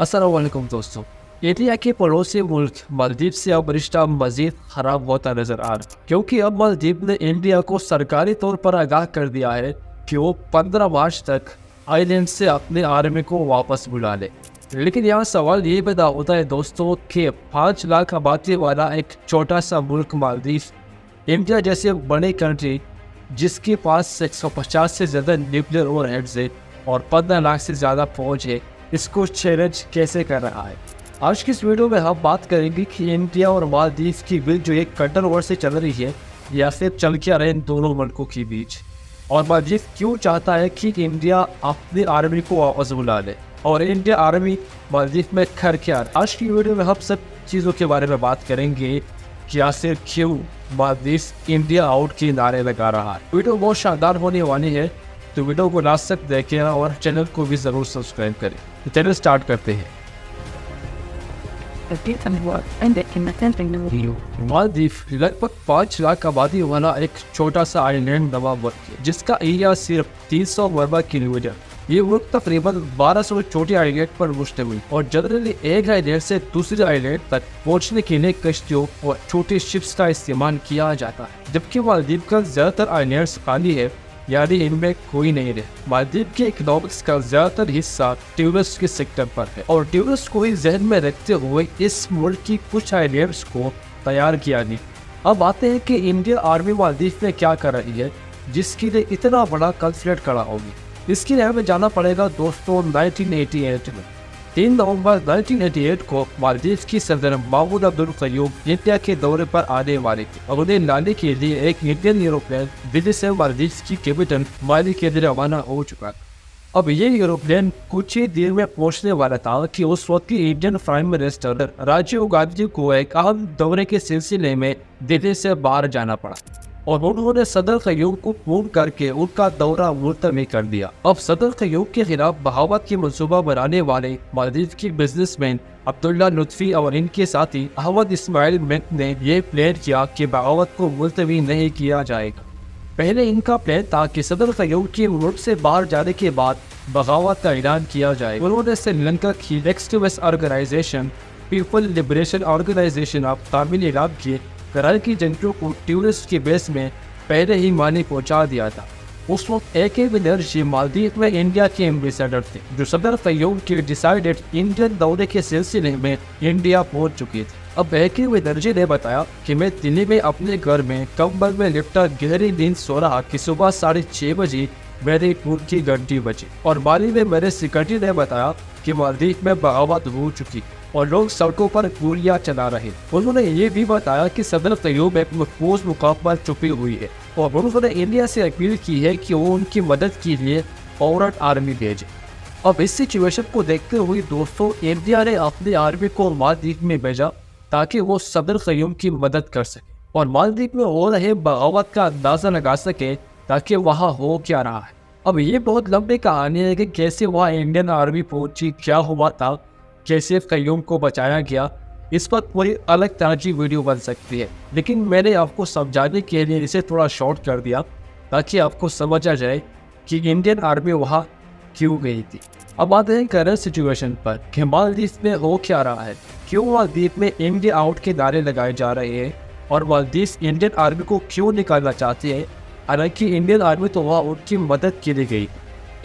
अस्सलाम वालेकुम दोस्तों। इंडिया के पड़ोसी मुल्क मालदीव से अब रिश्ता मजीद खराब होता नजर आ रहा है, क्योंकि अब मालदीव ने इंडिया को सरकारी तौर पर आगाह कर दिया है कि वो 15 मार्च तक आइलैंड से अपने आर्मी को वापस बुला ले। लेकिन यहाँ सवाल ये पैदा होता है दोस्तों कि 5 लाख आबादी वाला एक छोटा सा मुल्क मालदीव, इंडिया जैसे बड़े कंट्री जिसके पास 150 से ज़्यादा न्यूक्लियर वॉर हेड्स है और 15 लाख से ज़्यादा फौज है, इसको चैलेंज कैसे कर रहा है। आज की इस वीडियो में हम बात करेंगे कि इंडिया और मालदीव की बीच जो एक कंट्रोवर्सी चल रही है या फिर चल क्या रहे इन दोनों मुल्कों के बीच, और मालदीव क्यों चाहता है कि इंडिया अपनी आर्मी को वापस बुला ले और इंडिया आर्मी मालदीव में कर क्या रहा है। आज की वीडियो में हम सब चीज़ों के बारे में बात करेंगे कि आखिर क्यों मालदीव इंडिया आउट के नारे लगा रहा है। वीडियो बहुत शानदार होने वाली है, तो वीडियो को लास्ट तक देखें और चैनल को भी ज़रूर सब्सक्राइब करें। तो चैनल स्टार्ट करते हैं। मालदीव लगभग 5 लाख आबादी वाला एक छोटा सा आइलैंड नुमा मुल्क है, जिसका एरिया सिर्फ 300 वर्ग किलोमीटर। ये मुल्क तकरीबन 1200 छोटे आइलैंड पर मुश्तमिल और जनरली एक आइलैंड से दूसरे आइलैंड तक पहुंचने के लिए कश्तियों और छोटे शिप्स का इस्तेमाल किया जाता है। जबकि मालदीव का ज़्यादातर आइलैंड्स खाली है, यानी इनमें कोई नहीं रहे। मालदीव के इकोनॉमिक्स का ज़्यादातर हिस्सा टूरिस्ट के सेक्टर पर है और टूरिस्ट को ही जहन में रखते हुए इस मुल्क की कुछ आइलैंड्स को तैयार किया गया। अब आते हैं कि इंडियन आर्मी मालदीव में क्या कर रही है जिसके लिए इतना बड़ा कॉन्फ्लिक्ट खड़ा होगी। इसके लिए हमें जाना पड़ेगा दोस्तों 1988 में। 3 नवंबर 1988 को मालदीव की सदर महमूद अब्दुल क़य्यूम इंडिया के दौरे पर आने वाले थे और उन्हें लाने के लिए एक इंडियन एरोप्लेन दिल्ली से मालदीव की कैपिटल माली के लिए रवाना हो चुका था। अब ये एरोप्लेन कुछ ही देर में पहुंचने वाला था कि उस वक्त की Indian prime minister Rajiv Gandhi को एक अहम दौरे के सिलसिले में दिल्ली से बाहर जाना पड़ा और उन्होंने सदर क़य्यूम को फोन करके उनका दौरा मुलतवी कर दिया। अब सदर क़य्यूम के खिलाफ बगावत की मंसूबा बनाने वाले मालदीव के बिजनेसमैन अब्दुल्ला लुत्फी और इनके साथी अहमद इस्माइल मिंट ने यह प्लान किया कि बगावत को मुलतवी नहीं किया जाएगा। पहले इनका प्लान था कि सदर क़य्यूम के मुल्क से बाहर जाने के बाद बगावत का ऐलान किया जाए। उन्होंने श्रीलंका की extremist organisation people liberation organisation of Tamil इराक के करार की जंगजों को टूरिस्ट के बेस में पहले ही माली पहुंचा दिया था। उस वक्त AK बनर्जी मालदीव में इंडिया के एम्बेसडर थे, जो सदर क़य्यूम के डिसाइडेड इंडियन दौरे के सिलसिले में इंडिया पहुंच चुके थे। अब AK बनर्जी ने बताया कि मैं दिल्ली में अपने घर में कंबल में लिपटा गहरी नींद सो रहा कि सुबह 6:30 बजे मेरी फोन की घंटी बजी और माली में मेरे सिक्योरिटी ने बताया कि मालदीव में बगावत हो चुकी और लोग सड़कों पर गोलियां चला रहे। उन्होंने ये भी बताया कि सदर क़य्यूम एक महफूज मुकाम पर छुपी हुई है और उन्होंने इंडिया से अपील की है कि वो उनकी मदद के लिए फौरन आर्मी भेजे। अब इस सिचुएशन को देखते हुए दोस्तों इंडिया ने अपनी आर्मी को मालदीव में भेजा ताकि वो सदर क़य्यूम की मदद कर सके और मालदीव में हो रहे बगावत का अंदाज़ा लगा सके ताकि वहाँ हो क्या रहा है। अब ये बहुत लंबी कहानी है कि कैसे वहाँ इंडियन आर्मी पहुंची, क्या हुआ था, कैसे क़य्यूम को बचाया गया। इस पर पूरी अलग तरह की वीडियो बन सकती है, लेकिन मैंने आपको समझाने के लिए इसे थोड़ा शॉर्ट कर दिया ताकि आपको समझ आ जाए कि इंडियन आर्मी वहाँ क्यों गई थी। अब आते हैं करंट सिचुएशन पर कि मालदीव में हो क्या रहा है, क्यों मालदीव में इंडिया आउट के नारे लगाए जा रहे हैं और मालदीव इंडियन आर्मी को क्यों निकालना चाहते हैं। हालांकि इंडियन आर्मी तो वहाँ उनकी मदद के लिए गई।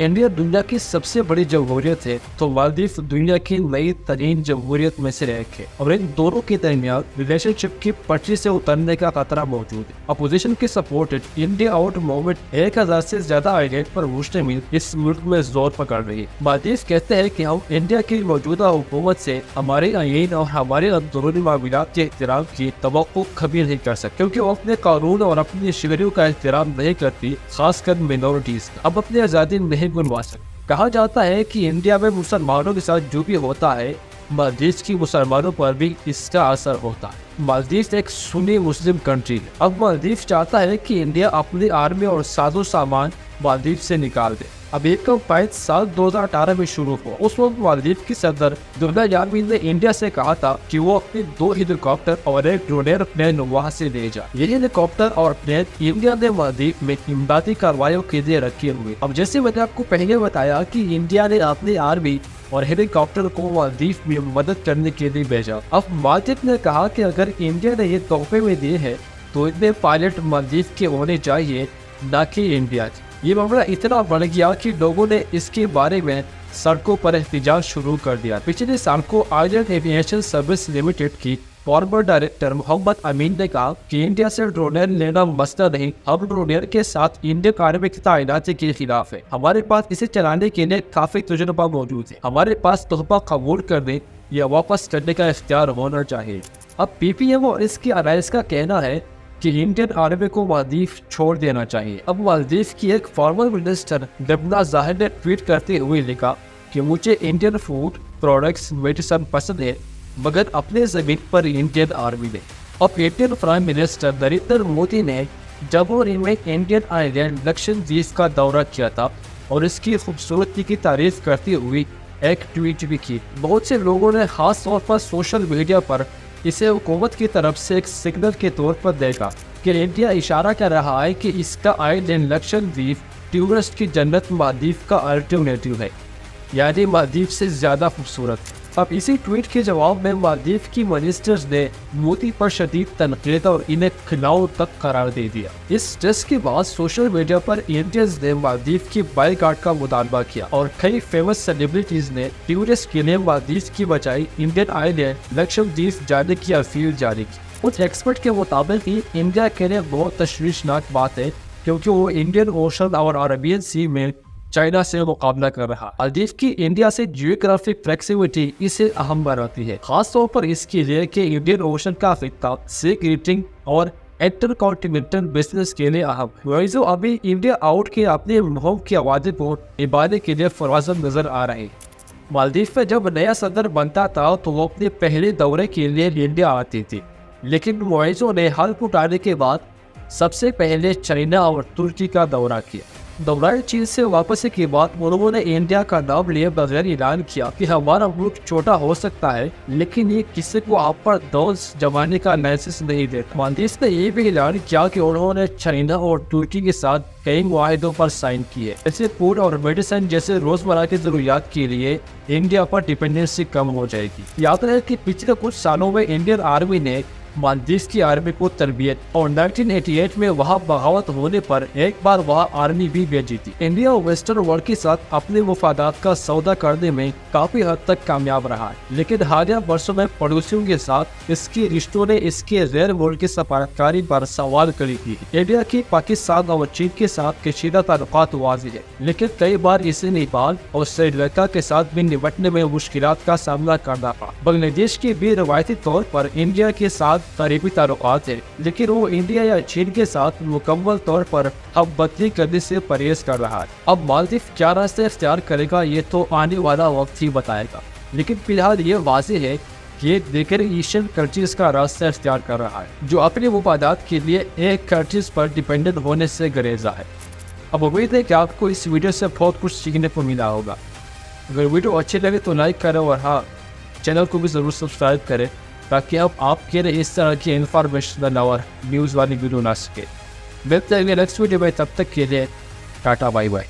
इंडिया दुनिया की सबसे बड़ी जमहूरियत है, तो मालदीव दुनिया की नई तरीन जमहूरियत में से एक है और इन दोनों के दरमियान रिलेशनशिप की पटरी से उतरने का खतरा मौजूद है। अपोजिशन के सपोर्टेड इंडिया आउट मूवमेंट 1000 से ज्यादा आइलैंड पर मुश्तमिल इस मुल्क में जोर पकड़ रही है। मालदीव कहते हैं कि हम इंडिया की मौजूदा हुकूमत से हमारे आईन और हमारे अंदरूनी मामलात के एहतराम की तवक्को कभी नहीं कर सकते, क्योंकि वो अपने कानून और अपनी शहरियों का एहतराम नहीं करती, खासकर मिनोरिटीज का। अब अपनी आज़ादी नहीं बनवा सकते। कहा जाता है कि इंडिया में मुसलमानों के साथ जो भी होता है मालदीव की मुसलमानों पर भी इसका असर होता है। मालदीव एक सुन्नी मुस्लिम कंट्री है। अब मालदीव चाहता है कि इंडिया अपनी आर्मी और साजो सामान मालदीव से निकाल दे। अब एक कैंपेन साल 2018 में शुरू हुआ। उस वक्त मालदीव की सदर दुर्गा यामीन ने इंडिया से कहा था कि वो अपने 2 हेलीकॉप्टर और एक ड्रोन प्लेन वहां से ले जाए। ये हेलीकॉप्टर और प्लेन इंडिया ने मालदीव में इमदादी कार्रवाइयों के लिए रखे हुए। अब जैसे मैंने आपको पहले बताया कि इंडिया ने अपनी आर्मी और हेलीकॉप्टर को मालदीव में मदद करने के लिए भेजा। अब माजिद ने कहा कि अगर इंडिया ने ये तोहफे में दिए हैं तो इतने पायलट मालदीव के होने चाहिए, न कि इंडिया। ये मामला इतना बढ़ गया कि लोगों ने इसके बारे में सड़कों पर एहतजाज शुरू कर दिया। पिछले साल को आयरलैंड एविएशन सर्विस लिमिटेड की फॉर्मर डायरेक्टर मोहम्मद अमीन ने कहा कि इंडिया से ड्रोनर लेना मसला नहीं, हम ड्रोनर के साथ इंडियन आर्मी की तैनाती के खिलाफ है। हमारे पास इसे चलाने के लिए काफी तजुर्बा मौजूद है। हमारे पास तोहफा कबूल करने या वापस करने का इख्तियार होना चाहिए। अब पीपीएम और इसकी अलायंस का कहना है कि इंडियन आर्मी को मालदीव छोड़ देना चाहिए। अब मालदीव की एक फॉर्मर मिनिस्टर डबना जाहिर ने ट्वीट करते हुए लिखा कि मुझे इंडियन फूड प्रोडक्ट्स मेडिसन पसंद है, मगर अपने जमीन पर इंडियन आर्मी ने। अब Indian prime minister Narendra Modi ने जम्मू में इंडियन आइलैंड लक्षद्वीप का दौरा किया था और इसकी खूबसूरती की तारीफ करते हुए एक ट्वीट भी की। बहुत से लोगों ने खास तौर पर सोशल मीडिया पर इसे हुकूमत की तरफ से एक सिग्नल के तौर पर देखा कि इंडिया इशारा कर रहा है कि इसका आइलैंड लक्षद्वीप टूरिस्ट की जन्नत मालदीव का अल्टरनेटिव है, यानी मालदीव से ज़्यादा खूबसूरत। अब इसी ट्वीट के जवाब में मालदीव की मिनिस्टर्स ने मोदी पर शदीद तनकीद और इन्हें खिलाओ तक करार दे दिया। इस टेस्ट के बाद सोशल मीडिया पर इंडियंस ने मालदीव की बाइकाट का मुतालबा किया और कई फेमस सेलिब्रिटीज ने टूरिस्ट के लिए मालदीव की बजाय इंडियन आइलैंड लक्षद्वीप जाने की अपील जारी की। कुछ एक्सपर्ट के मुताबिक इंडिया के लिए बहुत तशवीशनाक बात है, क्योंकि वो इंडियन ओशन और अरेबियन सी में चाइना से मुकाबला कर रहा। मालदीव की इंडिया से जियोग्राफिक फ्लेक्सिबिलिटी इसे अहम बनाती है, खास तौर पर इसके लिए कि इंडियन ओशन का खित्ता सी ग्रीटिंग और इंटरकॉन्टिनेंटल बिजनेस के लिए अहम है। जो अभी इंडिया आउट के अपने मुहिम की आवाज़ को निभाने के लिए फराज़म नजर आ रहे हैं। मालदीव में जब नया सदर बनता था तो वो अपने पहले दौरे के लिए इंडिया आती थी, लेकिन मुआइजों ने हल्फ उठाने के बाद सबसे पहले चाइना और तुर्की का दौरा किया। दौरान चीन से वापसी के बाद उन्होंने इंडिया का नाम लिए बगैर ऐलान किया कि हमारा मुल्क छोटा हो सकता है, लेकिन ये किसी को आप पर दौर जमाने का लाइसेंस नहीं देता। मालदीव ने यह भी ऐलान किया कि उन्होंने चाइना और तुर्की के साथ कई मुआहदों पर साइन किए, जैसे फूड और मेडिसिन जैसे रोजमर्रा की जरूरियात के लिए इंडिया पर डिपेंडेंसी कम हो जाएगी। याद रहे कि पिछले कुछ सालों में इंडियन आर्मी ने मालदीव की आर्मी को तरबियत और 1988 में वहां बगावत होने पर एक बार वहां आर्मी भी भेजी थी। इंडिया और वेस्टर्न वर्ल्ड के साथ अपने मुफादात का सौदा करने में काफी हद तक कामयाब रहा है, लेकिन हालिया वर्षों में पड़ोसियों के साथ इसके रिश्तों ने इसके गैर मुल्की सफारतकारी पर सवाल खड़ी की। इंडिया की पाकिस्तान और चीन के साथ कशीदा ताल्लुकात वाज़ेह है, लेकिन कई बार इसे नेपाल और श्रीलंका के साथ भी निपटने में मुश्किलात का सामना करना पड़ा। बांग्लादेश के भी रवायती तौर पर इंडिया के साथ करीबी ताल्लुकात है, लेकिन वो इंडिया या चीन के साथ मुकम्मल तौर पर अब बदली करने से परहेज कर रहा है। अब मालदीव क्या रास्ते इख्तियार करेगा ये तो आने वाला वक्त ही बताएगा, लेकिन फिलहाल ये वाज़ेह है कि ये दीगर एशियन कंट्रीज का रास्ता इख्तियार कर रहा है, जो अपने मुफादात के लिए एक कंट्रीज पर डिपेंडेंट होने से गुरेजा है। अब उम्मीद है कि आपको इस वीडियो से बहुत कुछ सीखने को मिला होगा। अगर वीडियो अच्छी लगे तो लाइक करें और हाँ, चैनल को भी ज़रूर सब्सक्राइब करें, ताकि अब आपके लिए इस तरह की इंफॉर्मेशन और न्यूज़ वाली वीडियो ना सके। मिलते हैं नेक्स्ट वीडियो में, तब तक के लिए टाटा बाय बाय।